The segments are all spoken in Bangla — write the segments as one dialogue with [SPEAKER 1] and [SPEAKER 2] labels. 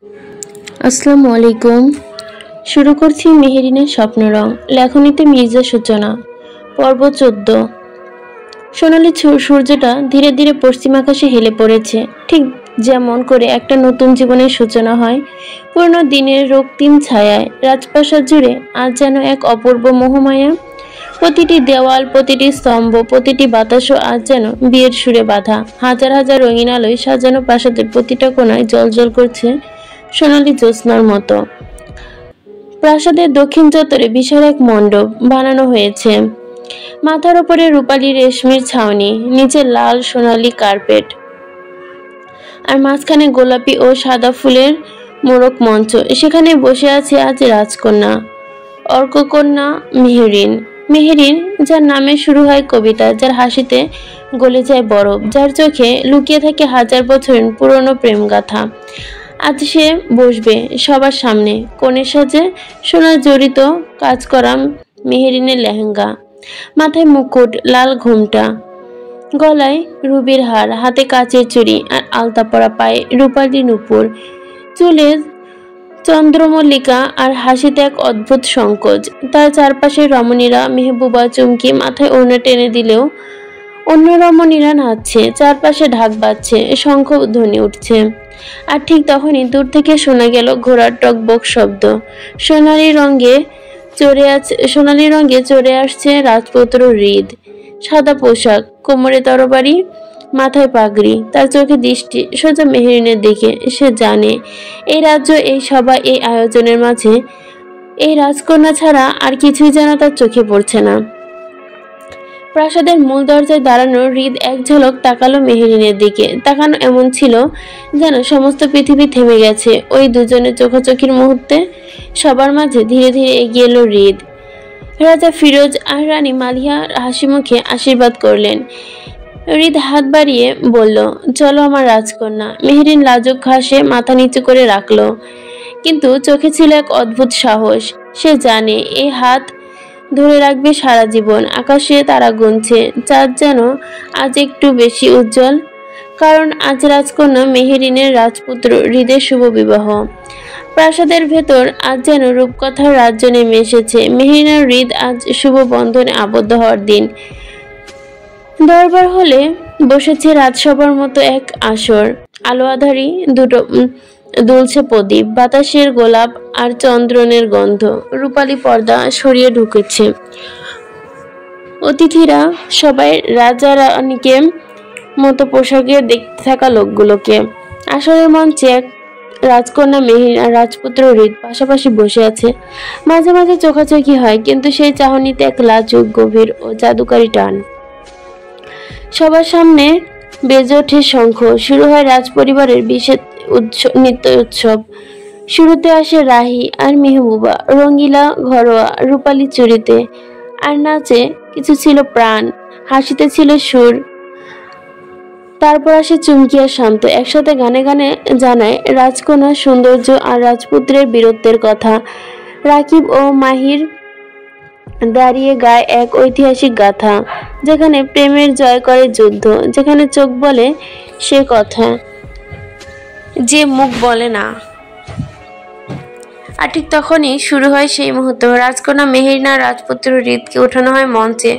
[SPEAKER 1] আসসালামু আলাইকুম। শুরু করছি মেহেরিনের স্বপ্নরং। লেখনীতে মির্জা সূচনা। পর্ব 14। সোনালি সূর্যটা ধীরে ধীরে পশ্চিম আকাশে হেলে পড়েছে, ঠিক যেমন করে একটা নতুন জীবনের সূচনা হয়। পুরনো দিনের রক্তিম ছায়ায় রাজপ্রাসাদ জুড়ে আজ যেন এক অপূর্ব মোহমায়া। প্রতিটি দেওয়াল, প্রতিটি স্তম্ভ, প্রতিটি বাতাসও আজ যেন বিয়ের সুরে বাঁধা। হাজার হাজার রঙিন আলোয় সাজানো প্রাসাদের প্রতিটা কোণায় জ্বলজ্বল করছে সোনালী জ্যোৎস্নার মতো। প্রাসাদের দক্ষিণ চত্বরে বিশাল এক মণ্ডপ বানানো হয়েছে। মাথার ওপরে রূপালী রেশমির ছাউনি, নিচে লাল সোনালী কার্পেট, আর মাঝখানে গোলাপি ও সাদা ফুলের মোড়ক মঞ্চ। সেখানে বসে আছে আজ রাজকন্যা, অর্ককন্যা মেহেরিন। মেহেরিন, যার নামে শুরু হয় কবিতা, যার হাসিতে গলে যায় বরফ, যার চোখে লুকিয়ে থাকে হাজার বছরের পুরনো প্রেম গাথা। আজ সে বসবে সবার সামনে, কনের সাজে সোনার জড়িত কাজ করা মেহেরিনের লেহেঙ্গা, মাথায় মুকুট, লাল ঘোমটা, গলায় রুবির হার, হাতে কাচের চুড়ি আর আলতা পরা, পায়ে রূপালী নূপুর, চুলে চন্দ্রমল্লিকা আর হাসিতে এক অদ্ভুত সংকোচ। তার চারপাশে রমণীরা মেহবুবা চুমকি মাথায় ওড়না টেনে দিলেও অন্য রমণীরা নাচছে, চারপাশে ঢাক বাজছে, শঙ্খ ধ্বনি উঠছে। আর ঠিক তখনই দূর থেকে শোনা গেল ঘোড়ার টকবক শব্দ। সোনালি রঙে চড়ে আসছে রাজপুত্র হৃদ। সাদা পোশাক, কোমরে তরবারি, মাথায় পাগড়ি, তার চোখে দৃষ্টি সোজা মেহেরিনের দিকে। সে জানে এই রাজ্য, এই সভা, এই আয়োজনের মাঝে এই রাজকন্যা ছাড়া আর কিছুই যেন তার চোখে পড়ছে না। প্রাসাদের মূল দরজায় দাঁড়ানো হৃদ এক ঝলক তাকালো মেহেরিনের দিকে। তাকানো এমন ছিল যেন সমস্ত পৃথিবী থেমে গেছে ওই দুজনের চোখাচোখির মুহূর্তে। সবার মাঝে ধীরে ধীরে এগিয়ে এলো হৃদ। রাজা ফিরোজ আর রানী মালিহা হাসি মুখে আশীর্বাদ করলেন। হৃদ হাত বাড়িয়ে বলল, চলো আমার রাজকন্যা। মেহেরিন লাজুক হাসে মাথা নিচু করে রাখলো, কিন্তু চোখে ছিল এক অদ্ভুত সাহস। সে জানে এই হাত ধরে রাখবে সারা জীবন। আকাশে তারা গুনছে, চাঁদ যেন আজ একটু বেশি উজ্জ্বল, কারণ আজ রাজকন্যা মেহেরিনের রাজপুত্র হৃদের শুভ বিবাহ। প্রাসাদের ভেতর আজ যেন রূপকথার রাজ্য নেমে এসেছে। মেহেরিন আর হৃদ আজ শুভ বন্ধনে আবদ্ধ হওয়ার দিন। দরবার হলে বসেছে রাজসভার মতো এক আসর। আলো আধারি দুলছে প্রদীপ, বাতাসের গোলাপ আর চন্দনের গন্ধ, রূপালী পর্দা সরিয়ে ঢুকেছে। অতিথিরা সবাই রাজা রানীকে মতো পোশাকে দেখতে থাকা লোকগুলোকে। আসরের মঞ্চে এক রাজকন্যা মেহেরিন আর রাজপুত্র হৃদ পাশাপাশি বসে আছে। মাঝে মাঝে চোখাচোখি হয়, কিন্তু সেই চাহনিতে এক লাজুক, গভীর ও জাদুকারী টান। সবার সামনে বেজে ওঠে শঙ্খ। শুরু হয় রাজপরিবারের বিশেষ নৃত্য উৎসব। শুরুতে আসে রাহি আর মেহবুবা, রঙ্গিলা ঘরোয়া রূপালী চুড়িতে, আর নাচে কিছু ছিল প্রাণ, হাসিতে ছিল সুর। তারপর আসে চুমকি আর শান্ত, একসাথে গানে গানে জানায় রাজকন্যার সৌন্দর্য আর রাজপুত্রের বীরত্বের কথা। রাকিব ও মাহির দাঁড়িয়ে গায় এক ঐতিহাসিক গাথা, যেখানে প্রেমের জয় করে যুদ্ধ, যেখানে চোখ বলে সে কথা যে মুখ বলে না। আর ঠিক তখনই শুরু হয় সেই মুহূর্ত। রাজকন্যা মেহেরিন আর রাজপুত্র হৃদকে ওঠানো হয় মঞ্চে।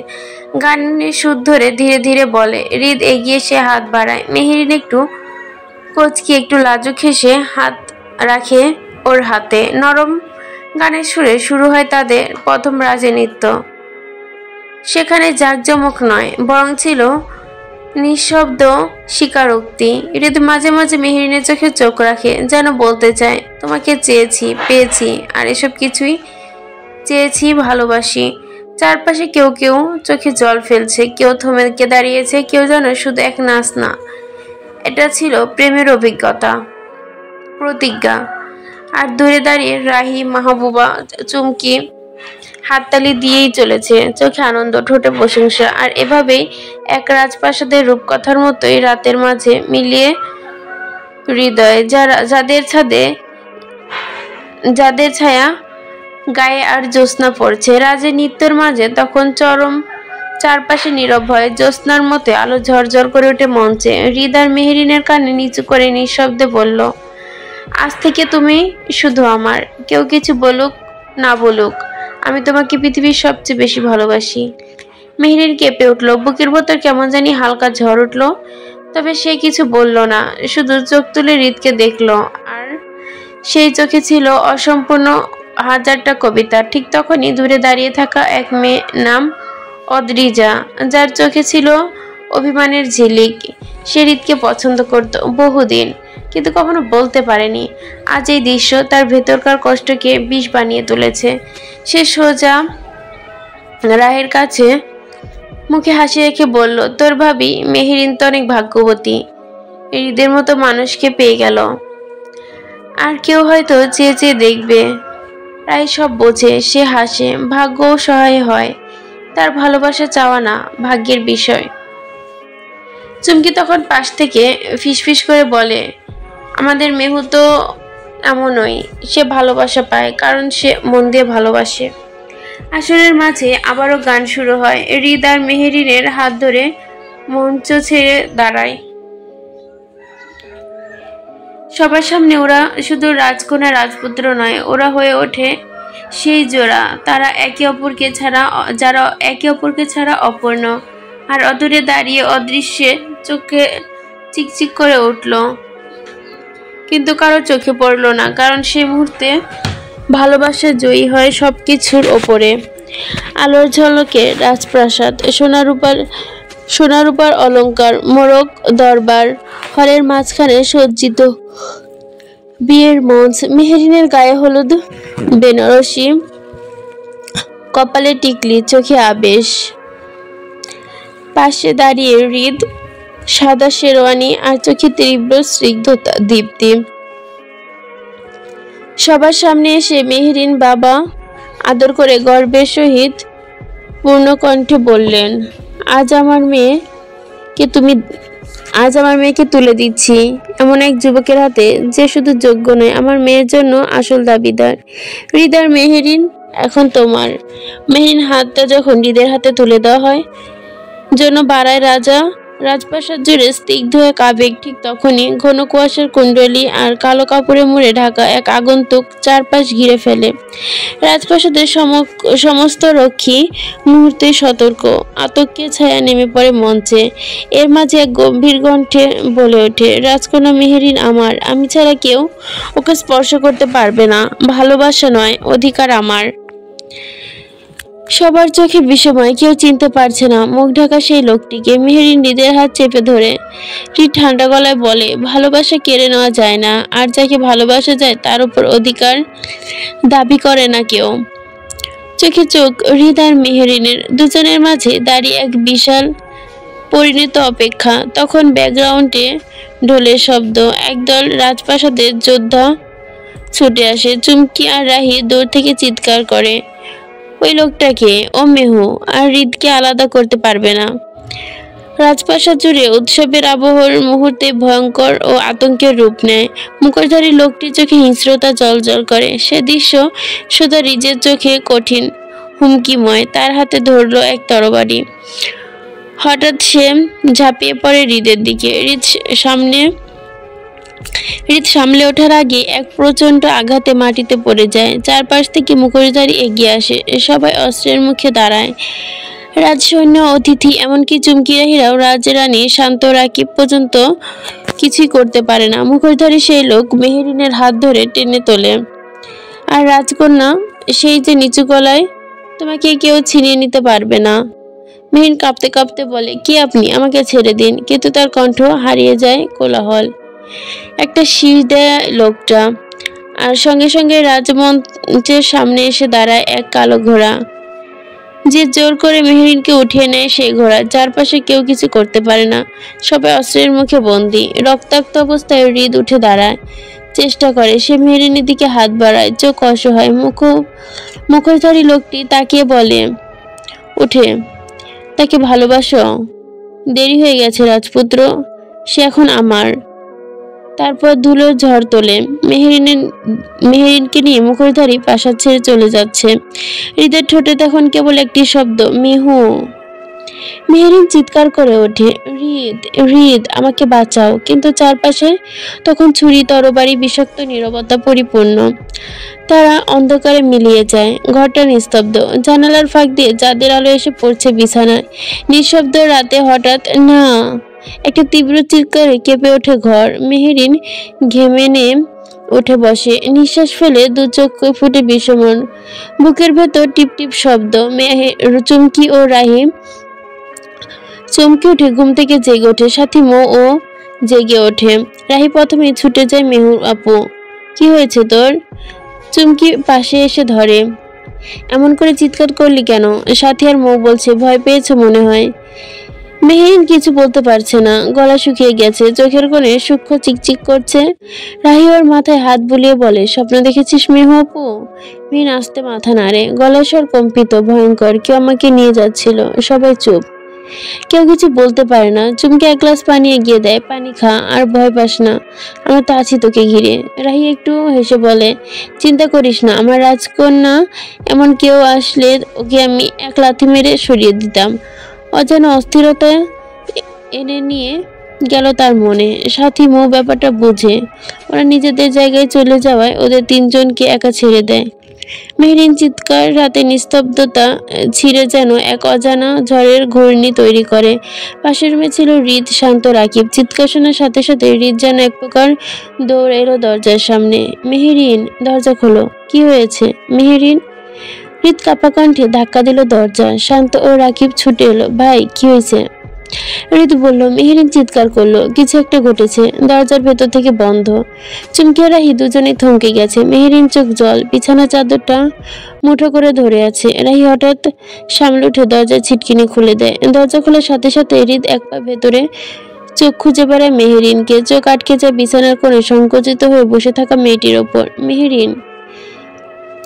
[SPEAKER 1] গানের সুর ধরে ধীরে ধীরে বলে। হৃদ এগিয়ে সে হাত বাড়ায়। মেহেরিন একটু কচকি, একটু লাজুক হেসে হাত রাখে ওর হাতে। নরম গানের সুরে শুরু হয় তাদের প্রথম রাজে নৃত্য। সেখানে জাঁকজমক নয়, বরং ছিল নিঃশব্দ স্বীকারোক্তি। হৃদ মাঝে মাঝে মেহেরিনের চোখে চোখ রাখে, যেন বলতে চায়, তোমাকে চেয়েছি, পেয়েছি, আর এসব কিছুই চেয়েছি, ভালোবাসি। চারপাশে কেউ কেউ চোখে জল ফেলছে, কেউ থমকে দাঁড়িয়েছে, কেউ যেন শুধু এক নাচ না, এটা ছিল প্রেমের অভিজ্ঞতা, প্রতিজ্ঞা। আর দূরে দাঁড়িয়ে রাহি, মাহবুবা, চুমকি হাততালি দিয়েই চলেছে, চোখে আনন্দ, ঠোঁটে প্রশংসা। আর এভাবেই এক রাজপ্রাসাদের রূপকথার মতোই রাতের মাঝে মিলিয়ে হৃদয়, যাদের ছায়া গায়ে আর জ্যোৎস্না পড়ছে। রাজের নৃত্যের মাঝে তখন চরম চারপাশে নীরব হয়, জ্যোৎস্নার মতো আলো ঝরঝর করে ওঠে মঞ্চে। হৃদ আর মেহেরিনের কানে নিচু করে নিঃশব্দে বলল,
[SPEAKER 2] আজ থেকে তুমি শুধু আমার, কেউ কিছু বলুক না বলুক, আমি তোমাকে পৃথিবীর সবচেয়ে বেশি ভালোবাসি। মেহেরিন কেঁপে উঠল, বুকের ভেতর কেমন জানি হালকা ঝড় উঠল। তবে সে কিছু বলল না, শুধু চোখ তুলে হৃদকে দেখল। আর সেই চোখে ছিল অসম্পূর্ণ হাজারটা কবিতা। ঠিক তখনই দূরে দাঁড়িয়ে থাকা এক মেয়ে, নাম অদ্রিজা, যার চোখে ছিল অভিমানের ঝিলিক। সে হৃদকে পছন্দ করত বহুদিন, কিন্তু কখনো বলতে পারেনি। আজ এই দৃশ্য তার ভেতরকার কষ্টকে বিষ বানিয়ে তুলেছে। সে সোজা রাহের কাছে মুখে হাসি রেখে বলল, তোর ভাবি মেহেরিন তো অনেক ভাগ্যবতী, হৃদের মতো মানুষকে পেয়ে গেল। আর কেউ হয়তো চেয়ে চেয়ে দেখবে। রাই সব বোঝে, সে হাসে। ভাগ্যও সহায় হয়, তার ভালোবাসা চাওয়া না, ভাগ্যের বিষয়। চুমকি তখন পাশ থেকে ফিসফিস করে বলে, আমাদের মেহু তো এমনই, সে ভালোবাসা পায় কারণ সে মন দিয়ে ভালোবাসে। আসরের মাঝে আবারও গান শুরু হয়। হৃদ আর মেহেরিনের হাত ধরে মঞ্চ ছেড়ে দাঁড়ায়। সবার সামনে ওরা শুধু রাজকন্যা রাজপুত্র নয়, ওরা হয়ে ওঠে সেই জোড়া যারা একে অপরকে ছাড়া অপূর্ণ। আর অদূরে দাঁড়িয়ে অদৃশ্যে চোখে চিকচিক করে উঠল, কিন্তু কারো চোখে পড়ল না, কারণ সেই মুহূর্তে ভালোবাসা জয়ী হয় সবকিছুর ওপরে। আলোর ঝলকে রাজপ্রাসাদ, সোনারূপার অলংকার, মোরগ দরবার, হলের মাঝখানে সজ্জিত বিয়ের মঞ্চ। মেহেরিনের গায়ে হলুদ বেনারসি, কপালে টিকলি, চোখে আবেশ। পাশে দাঁড়িয়ে হৃদ, সাদা শেরওয়ানি আর চোখে তীব্র স্নিগ্ধতা দীপ্তি। সবার সামনে এসে মেহেরিন বাবা আদর করে গর্বের সহিত পূর্ণ কণ্ঠে বললেন, আজ আমার মেয়েকে তুলে দিচ্ছি এমন এক যুবকের হাতে, যে শুধু যোগ্য নয়, আমার মেয়ের জন্য আসল দাবিদার। হৃদ আর মেহেরিন এখন তোমার। মেহেরিন হাতটা যখন হৃদের হাতে তুলে দেওয়া হয়, জন্য বাড়ায় রাজপ্রাসাদ জুড়ে স্নিগ্ধ এক আবেগ। ঠিক তখনই ঘন কুয়াশার কুণ্ডলী আর কালো কাপড়ে মুড়ে ঢাকা এক আগন্তুক চারপাশ ঘিরে ফেলে। রাজপ্রাসাদের সমস্ত রক্ষী মুহূর্তে সতর্ক। আতঙ্কের ছায়া নেমে পড়ে মঞ্চে। এর মাঝে এক গম্ভীর কণ্ঠে বলে ওঠে, রাজকন্যা মেহেরিন আমার, আমি ছাড়া কেউ ওকে স্পর্শ করতে পারবে না। ভালোবাসা নয়, অধিকার আমার। সবার চোখে বিষময়, কেউ চিনতে পারছে না মুখ ঢাকা সেই লোকটিকে। মেহেরিন হৃদের হাত চেপে ধরে হৃদ ঠান্ডা গলায় বলে, ভালোবাসা কেড়ে নেওয়া যায় না, আর যাকে ভালোবাসা যায় তার উপর অধিকার দাবি করে না কেউ। চোখে চোখ হৃদ আর মেহেরিনের, দুজনের মাঝে দাঁড়িয়ে এক বিশাল পরিণত অপেক্ষা। তখন ব্যাকগ্রাউন্ডে ঢোলের শব্দ, একদল রাজপ্রাসাদের যোদ্ধা ছুটে আসে। চুমকি আর রাহি দূর থেকে চিৎকার করে, ওই লোকটাকে, ও মেহু, আর হৃদকে আলাদা করতে পারবে না। রাজপ্রাসাদ জুড়ে উৎসবের আবহর মুহূর্তে ভয়ঙ্কর ও আতঙ্কের রূপ নেয়। মুখোশধারী লোকটির চোখে হিংস্রতা জ্বলজ্বল করে। সে দৃশ্য শুধু হৃদের চোখে কঠিন, হুমকিময়। তার হাতে ধরলো এক তরবারি। হঠাৎ সে ঝাঁপিয়ে পড়ে হৃদের দিকে। হৃদ সামলে ওঠার আগে এক প্রচন্ড আঘাতে মাটিতে পড়ে যায়। চারপাশ থেকে মুখোশধারী এগিয়ে আসে, সবাই অস্ত্রের মুখে দাঁড়ায়। রাজসৈন্য, অতিথি, এমনকি চুমকি রাহিরাও রাজরানী শান্ত রাকিব পর্যন্ত কিছুই করতে পারে না। মুখোশধারী সেই লোক মেহেরিনের হাত ধরে টেনে তোলে। আর রাজকন্যা, সেই যে নিচু গলায়, তোমাকে কেউ ছিনিয়ে নিতে পারবে না। মেহেরিন কাঁপতে কাঁপতে বলে, কে আপনি? আমাকে ছেড়ে দিন। কিন্তু তার কণ্ঠ হারিয়ে যায় কোলাহল। একটা শীষ দেয় লোকটা, আর সঙ্গে সঙ্গে রাজমঞ্চের সামনে এসে দাঁড়ায় এক কালো ঘোড়া, যে জোর করে মেহেরিনকে উঠিয়ে নেয় সেই ঘোড়া। চারপাশে কেউ কিছু করতে পারে না, সবাই অস্ত্রের মুখে বন্দী। রক্তাক্ত অবস্থায় হৃদ উঠে দাঁড়ায়, চেষ্টা করে। সে মেহেরিনের দিকে হাত বাড়ায়, চোখ অসহায়। মুখোশধারী লোকটি তাকিয়ে বলে, উঠে তাকে ভালোবাসো? দেরি হয়ে গেছে রাজপুত্র, সে এখন আমার। তারপর ধুলোর ঝড় তোলে। মেহেরিনকে নিয়ে মুখোশধারী প্রাসাদ ছেড়ে চলে যাচ্ছে। হৃদের ঠোঁটে তখন কেবল একটি শব্দ, মেহু।
[SPEAKER 1] মেহেরিন চিৎকার করে ওঠে, হৃদ হৃদ আমাকে বাঁচাও। কিন্তু চারপাশে তখন ছুরি তরবারি বিষাক্ত নীরবতা পরিপূর্ণ। তারা অন্ধকারে মিলিয়ে যায়। ঘরটা নিস্তব্ধ। জানালার ফাঁক দিয়ে চাঁদের আলো এসে পড়ছে বিছানায়। নিঃশব্দ রাতে হঠাৎ না একটা তীব্র চিৎকারে কেঁপে ওঠে ঘর। মেহেরিন ঘেমে উঠে বসে, নিঃশ্বাস ফেলে দু চোখ ফুটে বিষমন। বুকের ভেতর টিপ টিপ শব্দ। চুমকি ও রাহিম চমকে উঠে ঘুম থেকে জেগে ওঠে, সাথী মো ও জেগে ওঠে। রাহি প্রথমে ছুটে যায় মেহুর আপু। কি হয়েছে তোর? চুমকি পাশে এসে ধরে। এমন করে চিৎকার করলি কেন? সাথী আর মৌ বলছে ভয় পেয়েছে মনে হয়। মেহেরিন কিছু বলতে পারছে না, গলা শুকিয়ে গেছে, চোখের কোণে সূক্ষ্ম চিকচিক করছে। রাহি ওর মাথায় হাত বুলিয়ে বলে, স্বপ্ন দেখেছিস মেহু আপু? মেহিন আস্তে মাথা নাড়ে, গলার স্বর কম্পিত, ভয়ঙ্কর। কেউ আমাকে নিয়ে যাচ্ছিল। সবাই চুপ, কেউ কিছু বলতে পারে না। চুমকি এক গ্লাস পানি এগিয়ে দেয়, পানি খা, আর ভয় পাস না, আমরা তো আছি তোকে ঘিরে। রাহি একটু হেসে বলে, চিন্তা করিস না, আমার রাজকন্যা এমন কেউ আসলে ওকে আমি এক লাথি মেরে সরিয়ে দিতাম। অজানা অস্থিরতা এনে নিয়ে গেল তার মনে। সাথী মৌ ব্যাপারটা বুঝে। ওরা নিজেদের জায়গায় চলে যাওয়ায় ওদের তিনজনকে একা ছেড়ে দেয়। মেহরিন চিৎকার রাতে নিস্তব্ধতা ছিঁড়ে যেন এক অজানা ঝড়ের ঘূর্ণি তৈরি করে। পাশের রুমে ছিল হৃদ, শান্ত, রাকিব। চিৎকার শোনার সাথে সাথে হৃদ যেন এক প্রকার দৌড় এলো দরজার সামনে। মেহরিন, দরজা খোলো। কি হয়েছে মেহরিন? হৃদ কাঁপা কণ্ঠে ধাক্কা দিল দরজা। শান্ত ও রাকিব ছুটে এলো। ভাই কি হয়েছে? হৃদ বলল। মেহরিন চিৎকার করলো, কিছু একটা ঘটেছে। দরজার ভেতর থেকে বন্ধ। চুমকি আর রাহি দুজনেই থমকে গেছে। মেহরিন চোখ জল, বিছানা চাদরটা মুঠো করে ধরে আছে। রাহি হঠাৎ সামলে উঠে দরজার ছিটকিনি খুলে দেয়। দরজা খোলার সাথে সাথে হৃদ এক পা ভেতরে, চোখ খুঁজে বেড়ায় মেহরিনকে। চোখ আটকে যায় বিছানার কোণে সংকুচিত হয়ে বসে থাকা মেয়েটির ওপর। মেহরিন।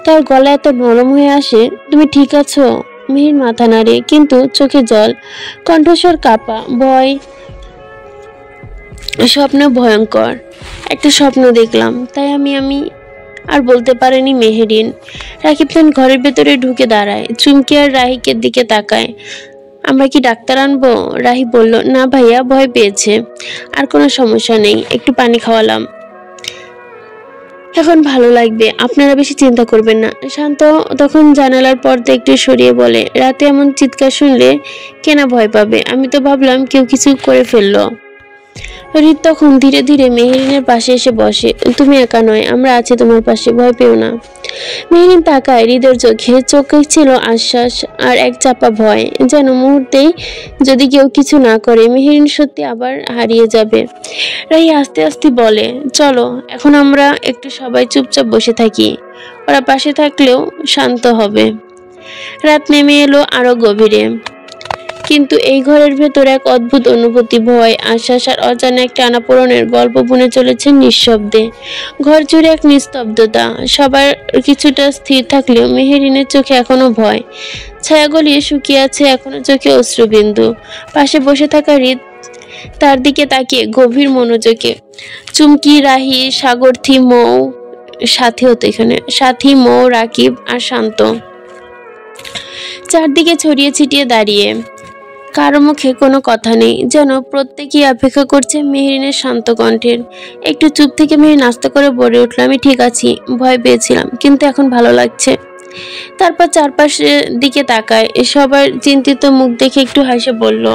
[SPEAKER 1] তার গলা এত নরম হয়ে আসে। তুমি ঠিক আছো? মেহির মাথা নাড়ে, কিন্তু চোখে জল, কণ্ঠস্বর কাঁপা। ভয়, স্বপ্ন ভয়ঙ্কর। একটা স্বপ্ন দেখলাম, তাই আমি আর বলতে পারেনি মেহেরিন। রাকিব খান ঘরের ভেতরে ঢুকে দাঁড়ায়। চুমকি আর রাহিকের দিকে তাকায়। আমরা কি ডাক্তার আনবো? রাহি বলল, না ভাইয়া, ভয় পেয়েছে। আর কোনো সমস্যা নেই, একটু পানি খাওয়ালাম, এখন ভালো লাগবে। আপনারা বেশি চিন্তা করবেন না। শান্ত তখন জানালার পর্দা একটু সরিয়ে বলে, রাতে এমন চিৎকার শুনলে কে না ভয় পাবে? আমি তো ভাবলাম কেউ কিছু করে ফেললো। হৃদ তখন ধীরে ধীরে মেহেরিনের পাশে এসে বসে। তুমি একা নয়, আমরা আছি তোমার পাশে, ভয় পেও না। মেহেরিন তাকায়। হৃদের চোখে ছিল আশ্বাস আর এক চাপা ভয়, যেন মুহূর্তেই যদি কেউ কিছু না করে মেহেরিন সত্যি আবার হারিয়ে যাবে। রাহি আস্তে আস্তে বলে, চলো এখন আমরা একটু সবাই চুপচাপ বসে থাকি, ওরা পাশে থাকলেও শান্ত হবে। রাত নেমে এলো আরো গভীরে, কিন্তু এই ঘরের ভেতর এক অদ্ভুত অনুভূতি, ভয়, আশ্বাস আর অজানা এক টানাপোড়েনের গল্প বুনে চলেছে নিঃশব্দে। ঘর জুড়ে এক নিস্তব্ধতা। সবার কিছুটা স্থির থাকলেও মেহেরিনের চোখে এখনো ভয়। ছায়া গলিয়ে শুকিয়ে আছে এখনো চোখে অশ্রুবিন্দু। পাশে বসে থাকা হৃদ তার দিকে তাকিয়ে গভীর মনোযোগে। চুমকি, রাহি, সাগরথী, মৌ, সাথী, মৌ, রাকিব আর শান্ত চারদিকে ছড়িয়ে ছিটিয়ে দাঁড়িয়ে। কারো মুখে কোনো কথা নেই, যেন প্রত্যেকেই অপেক্ষা করছে মেহেরিনের শান্ত কণ্ঠের। একটু চুপ থেকে মেহেরিন আস্তে করে বলে উঠল, আমি ঠিক আছি, ভয় পেয়েছিলাম, কিন্তু এখন ভালো লাগছে। তারপর চারপাশের দিকে তাকায়। সবার চিন্তিত মুখ দেখে একটু হেসে বলল,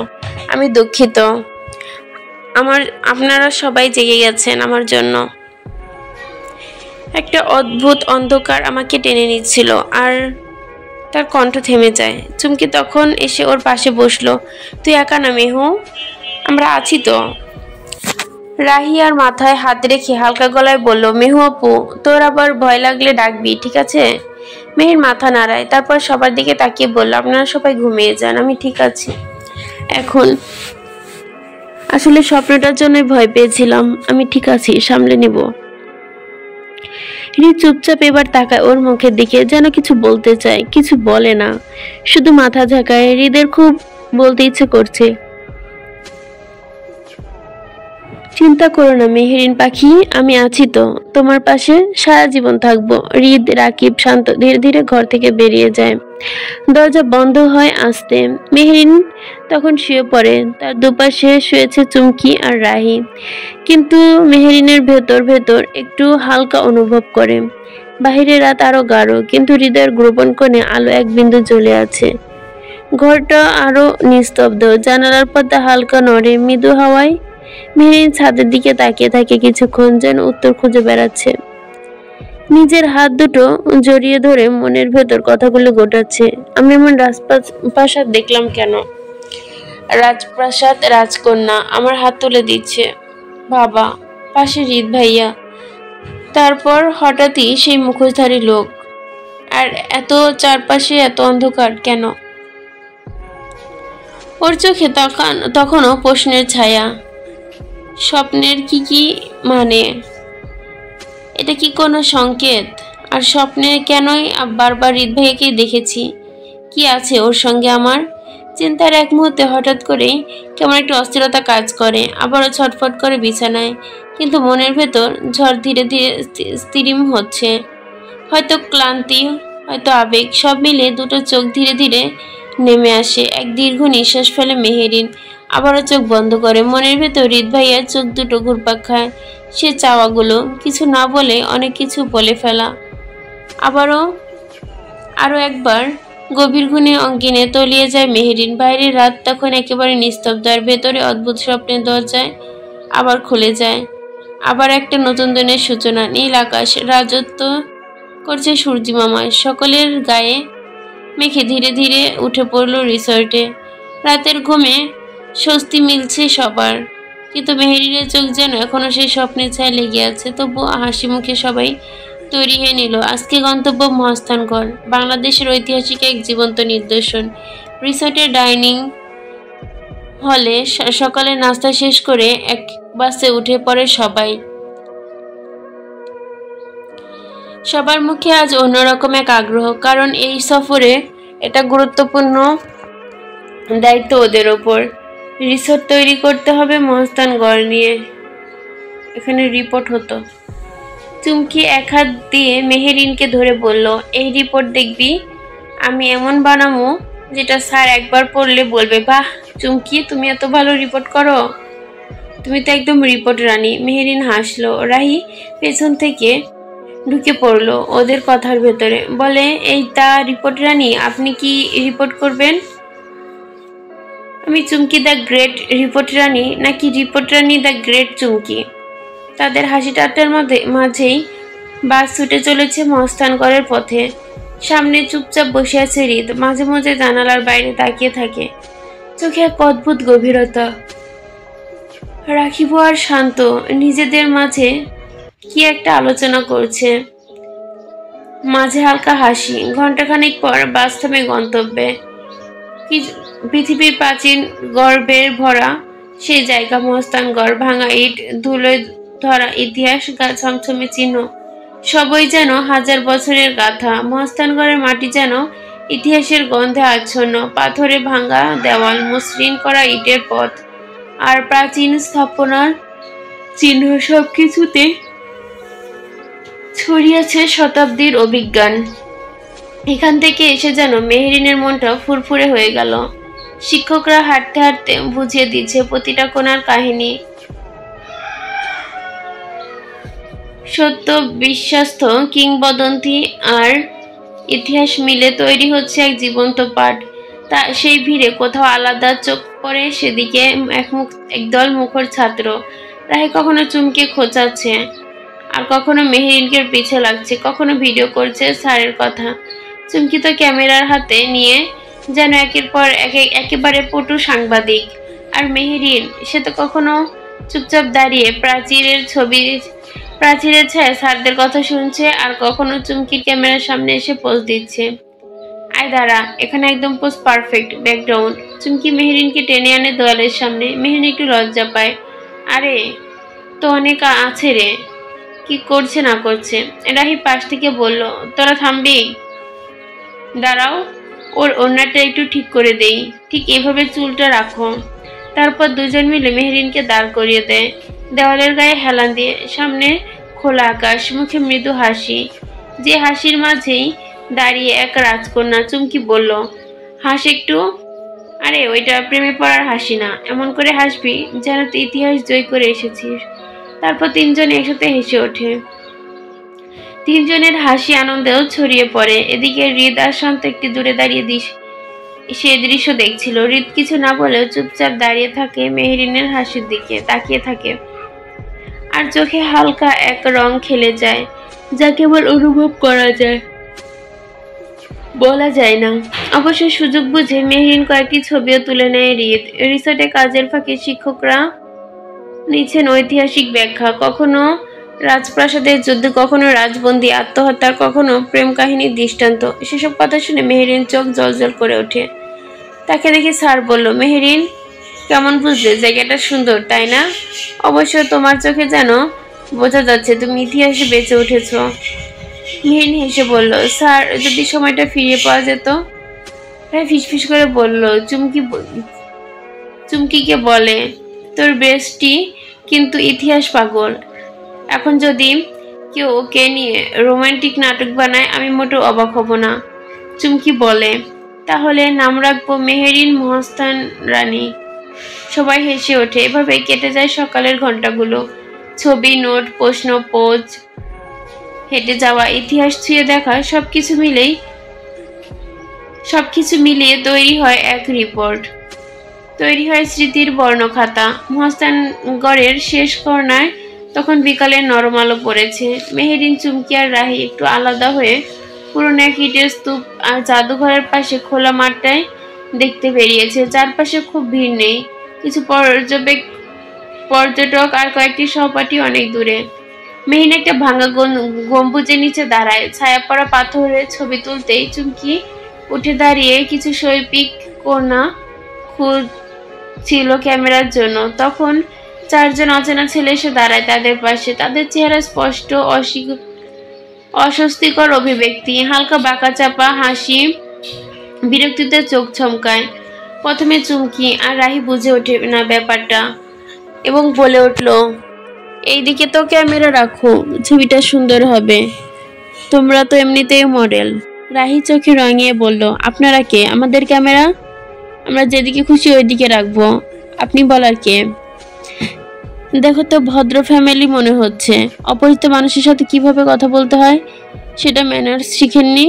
[SPEAKER 1] আমি দুঃখিত, আপনারা সবাই জেগে গেছেন আমার জন্য। একটা অদ্ভুত অন্ধকার আমাকে টেনে নিচ্ছিল। আর তার কণ্ঠ থেমে যায়। চুমকি তখন এসে ওর পাশে বসলো। তুই একা না মেহু, আমরা আছি তো। রাহি আর মাথায় হাত রেখে হালকা গলায় বলল, মেহু আপু, তোর আবার ভয় লাগলে ডাকবি, ঠিক আছে? মেহির মাথা নাড়ায়, তারপর সবার দিকে তাকিয়ে বলল, আপনারা সবাই ঘুমিয়ে যান, আমি ঠিক আছি এখন। আসলে স্বপ্নটার জন্যই ভয় পেয়েছিলাম, আমি ঠিক আছি, সামলে নেব। হৃদ চুপচাপ এবার তাকায় ওর মুখের দিকে, যেন কিছু বলতে চায়, কিছু বলে না, শুধু মাথা ঝাঁকায়। হৃদের খুব বলতে ইচ্ছে করছে, চিন্তা করো না মেহেরিন পাখি, আমি আছি তো, তোমার পাশে সারা জীবন থাকবো। হৃদ, রাকিব, শান্ত ধীরে ধীরে ঘর থেকে বেরিয়ে যায়। দরজা বন্ধ হয় আস্তে। মেহেরিন তখন শুয়ে পড়ে। তার দুপাশে শুয়েছে চুমকি আর রাহি। কিন্তু মেহেরিনের ভেতর ভেতর একটু হালকা অনুভব করে। বাহিরে রাত আরো গাঢ়, কিন্তু হৃদয়ের গোপন কোণে আলো এক বিন্দু জ্বলে আছে। ঘরটা আরো নিস্তব্ধ, জানালার পর্দা হালকা নড়ে মৃদু হাওয়ায়। মেহেরিন ছাদের দিকে তাকিয়ে থাকে কিছুক্ষণ, যেন উত্তর খুঁজে বেড়াচ্ছে। নিজের হাত দুটো জড়িয়ে ধরে মনের ভেতর কথাগুলো গোটাচ্ছে। আমি এমন রাজপ্রাসাদ দেখলাম কেন? রাজপ্রাসাদ, রাজকন্যা আমার হাত তুলে দিচ্ছে, বাবা, পাশে হৃদ ভাইয়া, তারপর হঠাৎই সেই মুখোশধারী লোক। আর এত চারপাশে এত অন্ধকার কেন? ওর চোখে তখনও প্রশ্নের ছায়া। স্বপ্নের কি মানে? এটা কি কোনো সংকেত? আর স্বপ্নে কেনই বারবার হৃদ ভাইয়াকে দেখেছি? কি আছে ওর সঙ্গে আমার? চিন্তার এক মুহূর্তে হঠাৎ করেই কেমন একটু অস্থিরতা কাজ করে, আবারও ছটফট করে বিছানায়। কিন্তু মনের ভেতর ঝড় ধীরে ধীরে স্থিরিম হচ্ছে। হয়তো ক্লান্তি, হয়তো আবেগ, সব মিলে দুটো চোখ ধীরে ধীরে নেমে আসে। এক দীর্ঘ নিঃশ্বাস ফেলে মেহেরিন, আবারও চোখ বন্ধ করে। মনের ভেতর হৃদ ভাইয়ার চোখ দুটো ঘুরপাক খায়। সে চাওয়াগুলো কিছু না বলে অনেক কিছু বলে ফেলা। আরো একবার গভীর ঘুমে অঙ্গিনে তলিয়ে যায় মেহেরিন। বাইরের রাত তখন একেবারে নিস্তব্ধ, আর ভেতরে অদ্ভুত স্বপ্নের দরজায় আবার খুলে যায়। আবার একটা নতুন দিনের সূচনা। নীল আকাশ রাজত্ব করছে সূর্যিমামায়, সকলের গায়ে মেখে ধীরে ধীরে উঠে পড়ল রিসর্টে। রাতের ঘুমে স্বস্তি মিলছে সবার, কিন্তু মেহেরিনের চোখ যেন এখনো সেই স্বপ্নের ছায়া লেগে আছে। তবু হাসি মুখে সবাই তৈরি হয়ে নিল। আজকে গন্তব্য মহাস্থানগড়, বাংলাদেশের ঐতিহাসিক এক জীবন্ত নিদর্শন। রিসর্টের ডাইনিং হলে সকালে নাস্তা শেষ করে এক বাসে উঠে পড়ে সবাই। সবার মুখে আজ অন্যরকম এক আগ্রহ, কারণ এই সফরে এটা গুরুত্বপূর্ণ দায়িত্ব ওদের ওপর। রিসোর্ট তৈরি করতে হবে মহাস্থানগড় নিয়ে। এখানে রিপোর্ট হতো। চুমকি এক হাত দিয়ে মেহেরিনকে ধরে বলল, এই রিপোর্ট দেখবি, আমি এমন বানাবো যেটা স্যার একবার পড়লে বলবে, বাহ চুমকি, তুমি এত ভালো রিপোর্ট করো, তুমি তো একদম রিপোর্ট রানী। মেহেরিন হাসলো। রাহি পেছন থেকে ঢুকে পড়লো ওদের কথার ভেতরে, বলে, এই তা রিপোর্ট রানী, আপনি কি রিপোর্ট করবেন? আমি চুমকি দ্য গ্রেট রিপোর্ট রানী, নাকি রিপোর্ট রানী দ্য গ্রেট চুমকি? তাদের হাসি ঠাট্টার মাঝেই বাস ছুটে চলেছে মহাস্থানগড়ের পথে। সামনে চুপচাপ বসে আছে হৃদ, মাঝে মাঝে জানালার বাইরে তাকিয়ে থাকে, চোখে এক অদ্ভুত গভীরতা। রাখিব আর শান্ত নিজেদের মাঝে কি একটা আলোচনা করছে, মাঝে হালকা হাসি। ঘন্টাখানেক পর বাস থামে গন্তব্যে। পৃথিবীর প্রাচীন গর্বের ভরা সেই জায়গা মহাস্থানগড়। ভাঙা ইট, ধুলোয় ধরা ইতিহাস, গা ছমছমে চিহ্ন, সবই যেন হাজার বছরের গাথা। মহাস্থানগড়ের মাটি যেন ইতিহাসের গন্ধে আচ্ছন্ন। পাথরে ভাঙা দেওয়াল, মসৃণ করা ইটের পথ, আর প্রাচীন স্থাপনার চিহ্ন, সবকিছুতে ছড়িয়েছে শতাব্দীর অভিজ্ঞান। এখান থেকে এসে যেন মেহেরিনের মনটা ফুরফুরে হয়ে গেল। শিক্ষকরা হাঁটতে হাঁটতে বুঝিয়ে দিচ্ছে প্রতিটা কোণার কাহিনী। সত্য, বিশ্বাস্ত, কিংবদন্তি আর ইতিহাস মিলে তৈরি হচ্ছে এক জীবন্ত পাঠ। তা সেই ভিড়ে কোথাও আলাদা চোখ পড়ে সেদিকে একদল মুখর ছাত্র। রাহে কখনো চুমকে খোঁচাচ্ছে, আর কখনো মেহেরিনকে পিছে লাগছে, কখনো ভিডিও করছে স্যারের কথা। চুমকি তো ক্যামেরার হাতে নিয়ে যেন একের পর একেবারে পটু সাংবাদিক। আর মেহেরিন, সে তো কখনো চুপচাপ দাঁড়িয়ে প্রাচীরের ছায় স্যারদের কথা শুনছে, আর কখনো চুমকির ক্যামেরার সামনে এসে পোজ দিচ্ছে। আয় দাঁড়া, এখানে একদম পোজ পারফেক্ট ব্যাকগ্রাউন্ড। চুমকি মেহেরিনকে টেনে আনে দেওয়ালের সামনে। মেহেরিন একটু লজ্জা পায়। আরে তো অনেক আছে রে, কি করছে না করছে। রাহি পাশ থেকে বলল, তোরা থামবি? দাঁড়াও, ওর ওড়নাটা একটু ঠিক করে দেই, ঠিক এভাবে চুলটা রাখো।
[SPEAKER 2] তারপর দুজন মিলে মেহরিনকে দাঁড় করিয়ে দেয় দেওয়ালের গায়ে হেলান দিয়ে। সামনে খোলা আকাশ, মুখে মৃদু হাসি, যে হাসির মাঝেই দাঁড়িয়ে এক রাজকন্যা। চুমকি বলল, হাস একটু। আরে ওইটা প্রেমে পড়ার হাসি না, এমন করে হাসবি যেন তুই ইতিহাস জয় করে এসেছিস। তারপর তিনজন একসাথে হেসে ওঠে। তিনজনের হাসি আনন্দেও ছড়িয়ে পড়ে। এদিকে হৃদ আর শান্ত একটি দূরে দাঁড়িয়ে সে দৃশ্য দেখছিল। হৃদ কিছু না বলেও চুপচাপ দাঁড়িয়ে থাকে, মেহরিনের হাসির দিকে তাকিয়ে থাকে। আর চোখে হালকা এক রং খেলে যায়, যা কেবল অনুভব করা যায়, বলা যায় না। অবশ্য সুযোগ বুঝে মেহরিন কয়েকটি ছবিও তুলে নেয় হৃদ। রিসোর্টে কাজের ফাঁকে শিক্ষকরা নিচ্ছেন ঐতিহাসিক ব্যাখ্যা, কখনো রাজপ্রাসাদের যুদ্ধ, কখনো রাজবন্দী আত্মহত্যার, কখনো প্রেম কাহিনীর দৃষ্টান্ত। সেসব কথা শুনে মেহরিন চোখ জলজল করে ওঠে। তাকে দেখে স্যার বলল, মেহরিন কেমন বুঝলে জায়গাটা সুন্দর, তাই না? অবশ্য তোমার চোখে যেন বোঝা যাচ্ছে তুমি ইতিহাসে বেঁচে উঠেছ। মেহরিন হেসে বলল, স্যার যদি সময়টা ফিরিয়ে পাওয়া যেত। ফিসফিস করে বলল, চুমকিকে বলে, তোর বেস্টি কিন্তু ইতিহাস পাগল। এখন যদি কেউ ওকে নিয়ে রোমান্টিক নাটক বানায় আমি মোটেও অবাক হব না। চুমকি বলে, তাহলে নাম রাখবো মেহেরিন মহাস্থান রানী। সবাই হেসে ওঠে। এভাবে কেটে যায় সকালের ঘন্টাগুলো। ছবি, নোট, প্রশ্ন, পোজ, হেঁটে যাওয়া, ইতিহাস ছুঁয়ে দেখা, সবকিছু মিলিয়ে তৈরি হয় এক রিপোর্ট। তৈরি হয় স্মৃতির বর্ণখাতা। মহাস্থানগড়ের শেষ কর্নায় তখন বিকালের নরম আলো পড়েছে। মেহেরিন, চুমকি আর রাহি একটু আলাদা হয়ে পুরনো এক ইটের স্তূপ আর জাদুঘরের পাশে খোলা মাঠটায় দেখতে বেরিয়েছে। চারপাশে খুব ভিড় নেই, কিছু পর্যটক আর কয়েকটি সহপাঠী অনেক দূরে। মেহিন একটা ভাঙা গম্বুজের নিচে দাঁড়ায়, ছায়া পড়া পাথরের ছবি তুলতেই চুমকি উঠে দাঁড়িয়ে কিছু শৈল্পিক কন্যা খুঁজছিল ক্যামেরার জন্য। তখন চারজন অচেনা ছেলে এসে দাঁড়ায় তাদের পাশে। তাদের চেহারা স্পষ্ট অস্বস্তিকর অভিব্যক্তি, হালকা বাঁকা চাপা হাসি, বিরক্তিতে চোখ চমকায়। প্রথমে চুমকি আর রাহি বুঝে ওঠে না ব্যাপারটা এবং বলে উঠল, এইদিকে তো ক্যামেরা রাখো, ছবিটা সুন্দর হবে, তোমরা তো এমনিতেই মডেল। রাহি চোখে রঙিয়ে বলল, আপনারা কে? আমাদের ক্যামেরা আমরা যেদিকে খুশি ওইদিকে রাখবো, আপনি বলার কে? দেখো তো ভদ্র ফ্যামিলি মনে হচ্ছে, অপরিচিত মানুষের সাথে কিভাবে কথা বলতে হয় সেটা ম্যানার্স শিখেননি?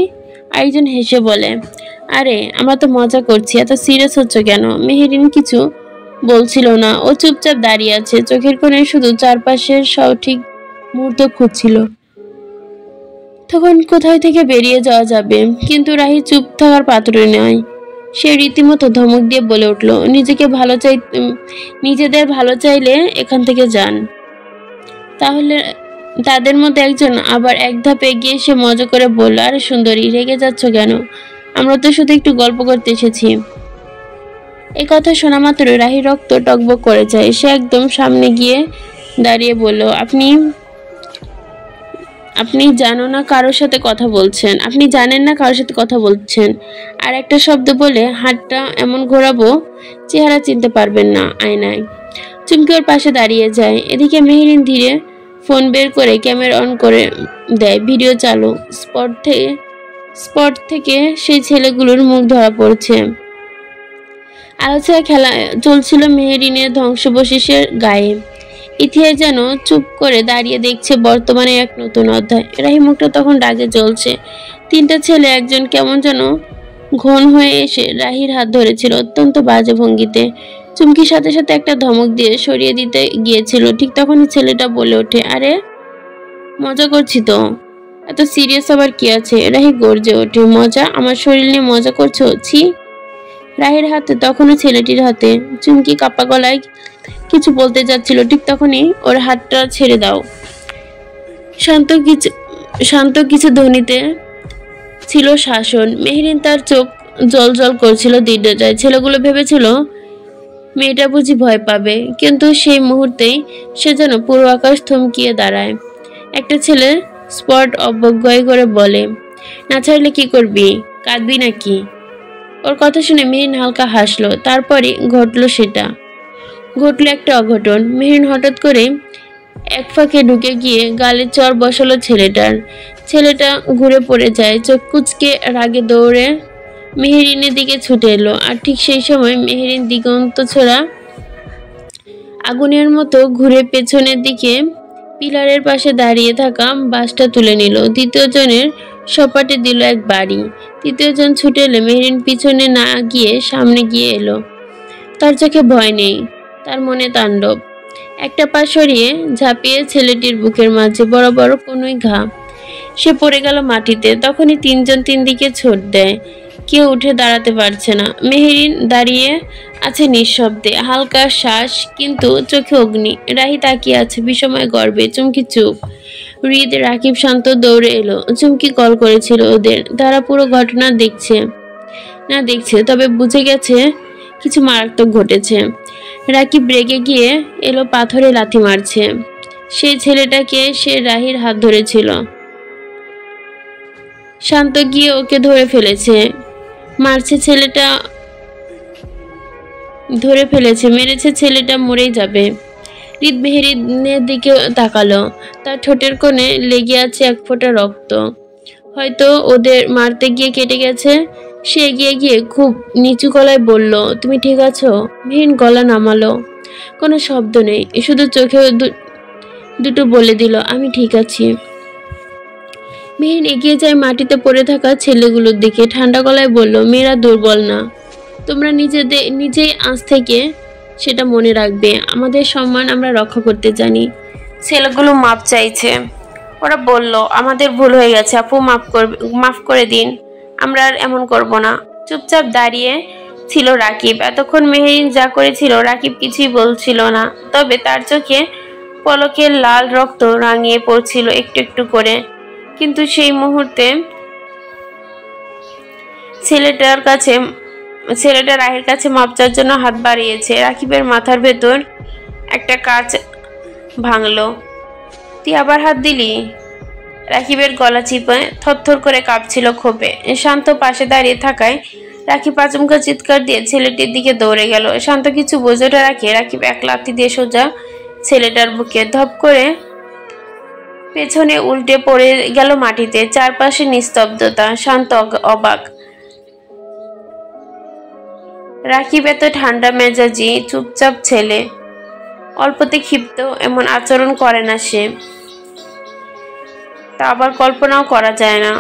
[SPEAKER 2] আরেকজন হেসে বলে, আরে আমরা তো মজা করছি, এত সিরিয়াস হচ্ছে কেন? মেহেরিন কিছু বলছিল না, ও চুপচাপ দাঁড়িয়ে আছে, চোখের কোণে শুধু চারপাশের সঠিক মুহূর্ত খুঁজছিল, তখন কোথায় থেকে বেরিয়ে যাওয়া যাবে। কিন্তু রাহি চুপ থাকার পাত্র নয়। সে রীতিমতো ধমক দিয়ে বলে উঠল, নিজেদের ভালো চাইলে এখান থেকে যান। তাহলে তাদের মধ্যে একজন আবার এক ধাপ এগিয়ে এসে মজা করে বলল, আরে সুন্দরী, রেগে যাচ্ছ কেন? আমরা তো শুধু একটু গল্প করতে এসেছি। এই কথা শোনা মাত্র রাহি রক্ত টকবক করে যায়। সে একদম সামনে গিয়ে দাঁড়িয়ে বলল, আপনি জানেন না কারোর সাথে কথা বলছেন, আর একটা শব্দ বলে হাতটা এমন ঘোরাবো চেহারা চিনতে পারবেন না আয়নায়। চুমকি ওর পাশে দাঁড়িয়ে যায়। এদিকে মেহেরিন ধীরে ফোন বের করে ক্যামেরা অন করে দেয়। ভিডিও চালু। স্পট থেকে সেই ছেলেগুলোর মুখ ধরা পড়ছে। আলোচনা খেলা চলছিল মেহেরিনের ধ্বংসবশেষের গায়ে। ইতিহাস যেন চুপ করে দাঁড়িয়ে দেখছে বর্তমানে এক নতুন অধ্যায়। রাহি মুখটা তখন রাগে জ্বলছে। তিনটা ছেলে একজন কেমন যেন ঘন হয়ে এসে রাহির হাত ধরেছিল অত্যন্ত বাজে ভঙ্গিতে। চুমকির সাথে সাথে একটা ধমক দিয়ে সরিয়ে দিতে গিয়েছিল। ঠিক তখনই ছেলেটা বলে ওঠে, আরে মজা করছি তো, এত সিরিয়াস আবার কি আছে? রাহি গর্জে ওঠে, মজা? আমার শরীর নিয়ে মজা করছো? ছি! রাহির হাতে তখনও ছেলেটির হাতে। চুমকি কাপা গলায় কিছু বলতে যাচ্ছিল, ঠিক তখনই ওর হাতটা ছেড়ে দাও। শান্ত কিছু ধ্বনিতে ছিল শাসন। মেহেরিন তার চোখ জল জল করছিল দৃঢ়তায়। ছেলেগুলো ভেবেছিল মেয়েটা বুঝি ভয় পাবে, কিন্তু সেই মুহূর্তেই সে যেন পুরো আকাশ থমকিয়ে দাঁড়ায়। একটা ছেলে স্পট অবজ্ঞায় করে বলে, না ছাড়লে কি করবি? কাঁদবি নাকি? ওর কথা শুনে মেহেরিন হালকা হাসলো। তারপরে ঘটলো সেটা।
[SPEAKER 1] ঘটল একটা অঘটন। মেহেরিন হঠাৎ করে এক ফাঁকে ঢুকে গিয়ে গালে চর বসালো ছেলেটার। ছেলেটা ঘুরে পড়ে যায়, চোখ কুচকে রাগে দৌড়ে মেহেরিনের দিকে ছুটে এলো। আর ঠিক সেই সময় মেহেরিন দিগন্ত ছোড়া আগুনের মতো ঘুরে পেছনের দিকে পিলারের পাশে দাঁড়িয়ে থাকা বাসটা তুলে নিল। দ্বিতীয় জনের সপাটে দিল এক বাড়ি। তৃতীয় জন ছুটে এলে মেহেরিন পিছনে না গিয়ে সামনে গিয়ে এলো। তার চোখে ভয় নেই, তার মনে তাণ্ডব। একটা পা সরিয়ে ঝাঁপিয়ে ছেলেটির বুকের মাঝে বড় বড় কোনোই ঘা। সে পড়ে গেল মাটিতে। তখনই তিনজন তিন দিকে ছোট দেয়। কেউ উঠে দাঁড়াতে পারছে না। মেহেরিন দাঁড়িয়ে আছে নিঃশব্দে, হালকা শ্বাস, কিন্তু চোখে অগ্নি। রাহি তাকিয়ে আছে বিষময় গর্বে। চুমকি চুপ। হৃদ, রাকিব, শান্ত দৌড়ে এলো। চুমকি কল করেছিল ওদের। তারা পুরো ঘটনা দেখছে, তবে বুঝে গেছে কিছু মারাত্মক ঘটেছে। রাকিব রেগে গিয়ে এলো, পাথরে লাথি মারছে। সেই ছেলেটাকে সে রাহির হাত ধরেছিল। শান্ত গিয়ে ওকে ধরে ফেলেছে, মেরেছে ছেলেটা মরেই যাবে। হৃদ মেহেরিনের দিকে তাকালো। তার ঠোঁটের কোণে লেগে আছে এক ফোঁটা রক্ত। হয়তো ওদের মারতে গিয়ে কেটে গেছে। সে এগিয়ে গিয়ে খুব নিচু গলায় বলল, তুমি ঠিক আছো? মেহেরিন গলা নামালো। কোনো শব্দ নেই, শুধু চোখে দুটো বলে দিল, আমি ঠিক আছি। মেহেরিন এগিয়ে যায় মাটিতে পড়ে থাকা ছেলেগুলোর দিকে। ঠান্ডা গলায় বলল, মেয়েরা দুর্বল না, তোমরা নিজেই আজ থেকে সেটা মনে রাখবে। আমাদের সম্মান আমরা রক্ষা করতে জানি।
[SPEAKER 2] ছেলেগুলো মাপ চাইছে। ওরা বলল, আমাদের ভুল হয়ে গেছে আপু, মাফ করে দিন, আমরা আর এমন করব না। চুপচাপ দাঁড়িয়ে ছিল রাকিব। এতক্ষণ মেহেরিন যা করেছিল রাকিব কিছুই বলছিল না, তবে তার চোখে পলকের লাল রক্ত রাঙিয়ে পড়ছিল একটু একটু করে। কিন্তু সেই মুহূর্তে ছেলেটা রাহির কাছে মাপ চাওয়ার জন্য হাত বাড়িয়েছে। রাকিবের মাথার ভেতর একটা কাঁচ ভাঙলো। তুই আবার হাত দিলি? রাকিবের গলা চিপে থরথর করে কাঁপছিল ক্ষোভে। শান্ত পাশে দাঁড়িয়ে থাকায় রাকিব আচমকা চিৎকার দিয়ে ছেলেটির দিকে দৌড়ে গেল। শান্ত কিছু বোঝাটা রাখে রাকিব এক লাথি দিয়ে সোজা ছেলেটার বুকে ধপ করে পেছনে উল্টে পড়ে গেল মাটিতে। চারপাশে নিস্তব্ধতা। শান্ত অবাক। রাকিব এত ঠান্ডা মেজাজি চুপচাপ ছেলে, অল্পতে ক্ষিপ্ত, এমন আচরণ করে না সে। তা আবার কল্পনাও করা যায় না।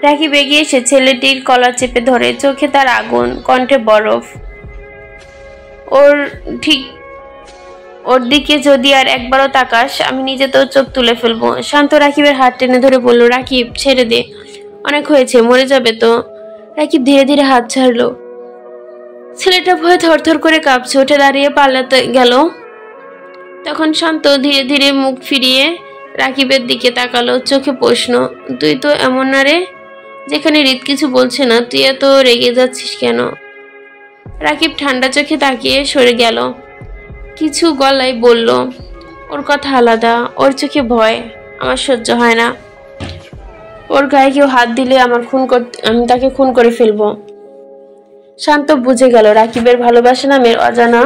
[SPEAKER 2] রাকিব এগিয়ে এসে ছেলেটির কলার চেপে ধরে। চোখে তার আগুন, কণ্ঠে বরফ। ওর দিকে যদি আর একবারও তাকাস, আমি নিজে তোর চোখ তুলে ফেলবো। শান্ত রাকিবের হাত টেনে ধরে বলল, রাকিব ছেড়ে দে, অনেক হয়েছে, মরে যাবে তো। রাকিব ধীরে ধীরে হাত ছাড়লো। ছেলেটা ভয়ে থরথর করে কাঁপছে। উঠে দাঁড়িয়ে পালাতে গেল। তখন শান্ত ধীরে ধীরে মুখ ফিরিয়ে রাকিবের দিকে তাকালো। চোখে প্রশ্ন, তুই তো এমন না রে, যেখানে হৃদ কিছু বলছে না, তুই এত রেগে যাচ্ছিস কেন? রাকিব ঠান্ডা চোখে তাকিয়ে সরে গেল। কিছু গলায় বলল, ওর কথা আলাদা, ওর চোখে ভয়, আমার সহ্য হয় না। ওর গায়ে কেউ হাত দিলে আমি তাকে খুন করে ফেলবো। শান্ত বুঝে গেল রাকিবের ভালোবাসা নামের অজানা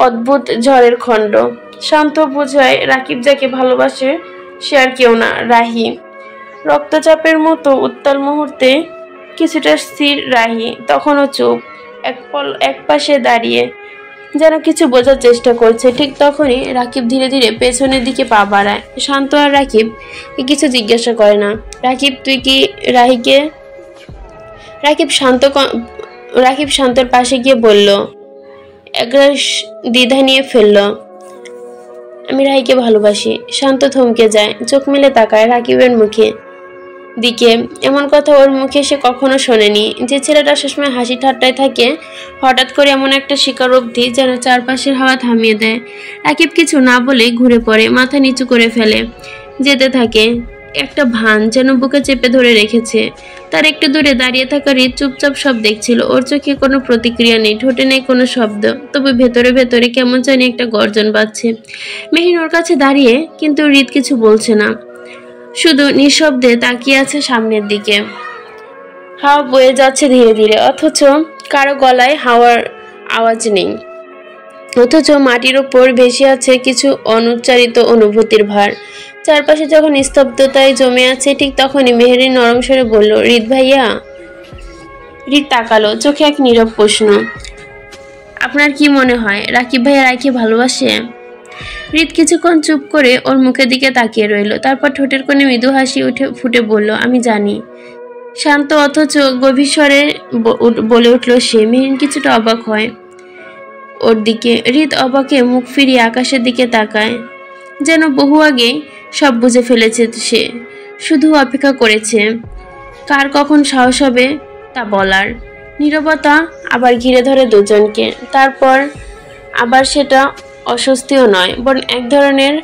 [SPEAKER 2] অদ্ভুত ঝড়ের খণ্ড। শান্ত বোঝায় রাকিব যাকে ভালোবাসে সে আর কেউ না, রাহি। রক্তচাপের মতো উত্তাল মুহূর্তে কিছুটা স্থির রাহি, তখনও চুপ, এক পাশে দাঁড়িয়ে, যেন কিছু বোঝার চেষ্টা করছে। ঠিক তখনই রাকিব ধীরে ধীরে পেছনের দিকে পা বাড়ায়। শান্ত আর রাকিব কিছু জিজ্ঞাসা করে না। রাকিব, তুই কি রাহিকে? রাকিব শান্তর পাশে গিয়ে বলল, একরাশ দ্বিধা নিয়ে ফেলল, আমি রাহিকে ভালোবাসি। শান্ত থমকে যায়, চোখ মেলে তাকায় রাকিবের দিকে। এমন কথা ওর মুখে সে কখনো শোনেনি। যে ছেলেটা সবসময় হাসি ঠাট্টায় থাকে, হঠাৎ করে এমন একটা স্বীকারোক্তি যেন চারপাশের হাওয়া থামিয়ে দেয়। রাকিব কিছু না বলে ঘুরে পড়ে, মাথা নিচু করে ফেলে, যেতে থাকে। একটা ভান যেন বুকে চেপে ধরে রেখেছে। তার একটু দূরে দাঁড়িয়ে থাকা হৃদ চুপচাপ সব দেখছিল। ওর চোখে কোনো প্রতিক্রিয়া নেই, ঠোঁটে নেই কোনো শব্দ, তবে ভেতরে ভেতরে কেমন জানি একটা গর্জন বাজছে। মেহিন ওর কাছে দাঁড়িয়ে, কিন্তু হৃদ কিছু বলছে না, শুধু নিঃশব্দে তাকিয়ে আছে সামনের দিকে। হাওয়া বয়ে যাচ্ছে ধীরে ধীরে, অথচ কারো গলায় হাওয়ার আওয়াজ নেই, অথচ মাটির ওপর ভেসে আছে কিছু অনুচ্চারিত অনুভূতির ভার। চারপাশে যখন স্তব্ধতায় জমে আছে, ঠিক তখনই মেহেরিন নরম স্বরে বলল, হৃদ ভাইয়া। হৃদ তাকালো, চোখে এক নীরব প্রশ্ন। আপনার কি মনে হয় রাকিব ভাইয়া রায়কে ভালোবাসে? হৃদ কিছুক্ষণ চুপ করে ওর মুখের দিকে তাকিয়ে রইল, তারপর ঠোঁটের কোণে মৃদু হাসি ফুটে বলল, আমি জানি। শান্ত অথচ গভীর স্বরে বলে উঠল সে। মেহেরিন কিছুটা অবাক হয় ওর দিকে। হৃদ অবাকে মুখ ফিরিয়ে আকাশের দিকে তাকায়, যেন বহু আগেই সব বুঝে ফেলেছে সে, শুধু অপেক্ষা করেছে কার কখন সাহস হবে তা বলার। নীরবতা আবার ঘিরে ধরে দুজনকে, তারপর আবার সেটা অস্বস্তিও নয়, বরং এক ধরনের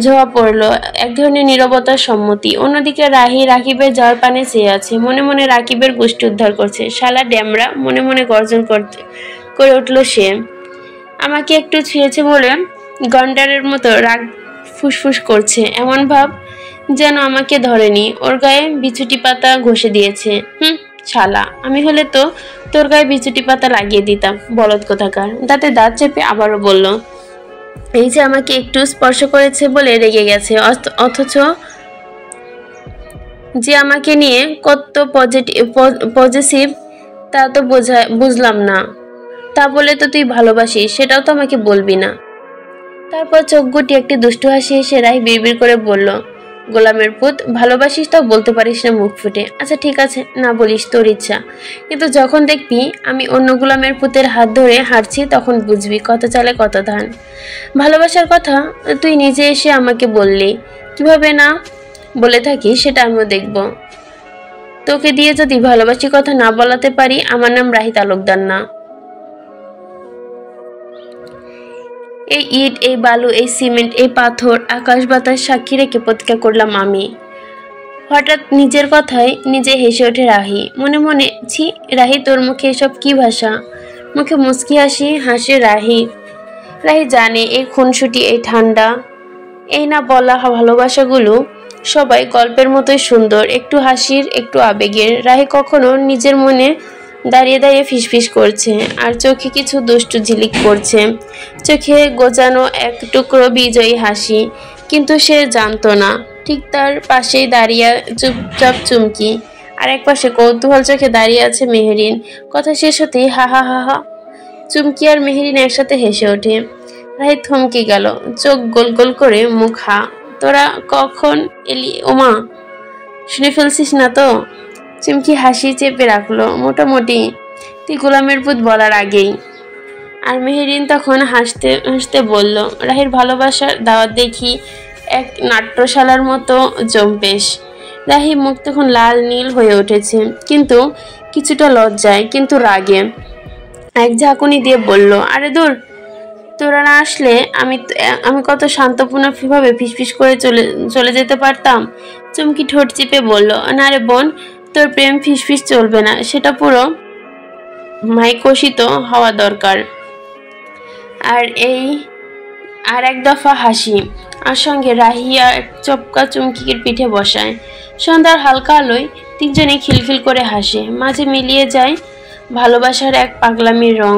[SPEAKER 2] ঝোয়া পড়ল, এক ধরনের নীরবতার সম্মতি। অন্যদিকে রাহি রাকিবের যাওয়ার পানে চেয়ে আছে, মনে মনে রাকিবের গোষ্ঠী উদ্ধার করছে। শালা ড্যামরা, মনে মনে গর্জন করে উঠল সে। আমাকে একটু ছুঁয়েছে বলে গন্ডারের মতো রাগ ফুসফুস করছে, এমন ভাব যেন আমাকে ধরেনি, ওর গায়ে বিছুটি পাতা ঘষে দিয়েছে। শালা, আমি হলে তো তোর গায়ে বিছুটি পাতা লাগিয়ে দিতাম, বলদ কোথাকার। দাঁতে দাঁত চেপে আবারও বলল, এই যে আমাকে একটু স্পর্শ করেছে বলে রেগে গেছে, অথচ যে আমাকে নিয়ে কত পজিটিভ তা তো বুঝলাম না। তা বলে তো তুই ভালোবাসিস, সেটাও তো আমাকে বলবি না। তারপর চোখ গুটিয়ে একটি দুষ্টু হাসি এসে রাই বিড়বিড় করে বলল, গোলামের পুত, ভালোবাসিস তাও বলতে পারিস না মুখ ফুটে। আচ্ছা ঠিক আছে, না বলিস, তোর ইচ্ছা। কিন্তু যখন দেখবি আমি অন্য গোলামের পুতের হাত ধরে হাঁটছি, তখন বুঝবি কত চালে কত ধান। ভালোবাসার কথা তুই নিজে এসে আমাকে বললি, কিভাবে না বলে থাকি সেটা আমিও দেখব। তোকে দিয়ে যদি ভালোবাসি কথা না বলাতে পারি, আমার নাম রাহি তালুকদার না। এই ইট, এই বালু, এই সিমেন্ট, এই পাথর, আকাশ বাতাস সাক্ষী রেখে প্রতিজ্ঞা করলাম আমি। হঠাৎ নিজের কথায় নিজে হেসে ওঠে রাহি, মনে মনে, ছি রাহি, তোর মুখে এসব কি ভাষা। মুখে মুচকি হাসে রাহি। রাহি জানে এই খুনসুটি, এই ঠান্ডা, এই না বলা ভালোবাসাগুলো সবাই গল্পের মতোই সুন্দর, একটু হাসির, একটু আবেগের। রাহি কখনো নিজের মনে দাঁড়িয়ে দাঁড়িয়ে ফিসফিস করছে, আর চোখে কিছু দুষ্টু ঝিলিক পড়ছে, চোখে গোজানো এক টুকরো বিজয়ী হাসি। কিন্তু সে জানতো না, ঠিক তার পাশেই দাঁড়িয়ে চুপচাপ চুমকি, আর এক পাশে কৌতূহল চোখে দাঁড়িয়ে আছে মেহেরিন। কথা শেষ হতেই হা হা হা হা চুমকি আর মেহেরিন একসাথে হেসে ওঠে। রাহি থমকে গেল, চোখ গোল গোল করে, মুখ হা। তোরা কখন এলি ওমা? শুনে ফেলছিস না তো? চুমকি হাসি চেপে রাখলো, মোটামুটি তুই গোলামের পুত বলার আগেই। আর মেহেরিন তখন হাসতে হাসতে বলল, রাহির ভালোবাসার দাওয়াত দেখি এক নাট্যশালার মতো জম্পেশ। রাহি মুখ তখন লাল নীল হয়ে উঠেছে, কিন্তু কিছুটা লজ্জায়, কিন্তু রাগে। এক ঝাঁকুনি দিয়ে বলল, আরে দূর, তোরা না আসলে আমি কত শান্তপূর্ণভাবে ফিসফিস করে চলে যেতে পারতাম। চুমকি ঠোঁট চিপে বলল, না রে বোন, তোর প্রেম ফিসফিস চলবে না, সেটা পুরো মাইকোষিত হওয়া দরকার। আর এক দফা হাসি, আর সঙ্গে রাহিয়া এক চপকা চুমকির পিঠে বসায়। সন্ধ্যার হালকা আলোয় তিনজনে খিলখিল করে হাসে, মাঝে মিলিয়ে যায় ভালোবাসার এক পাগলামির রং।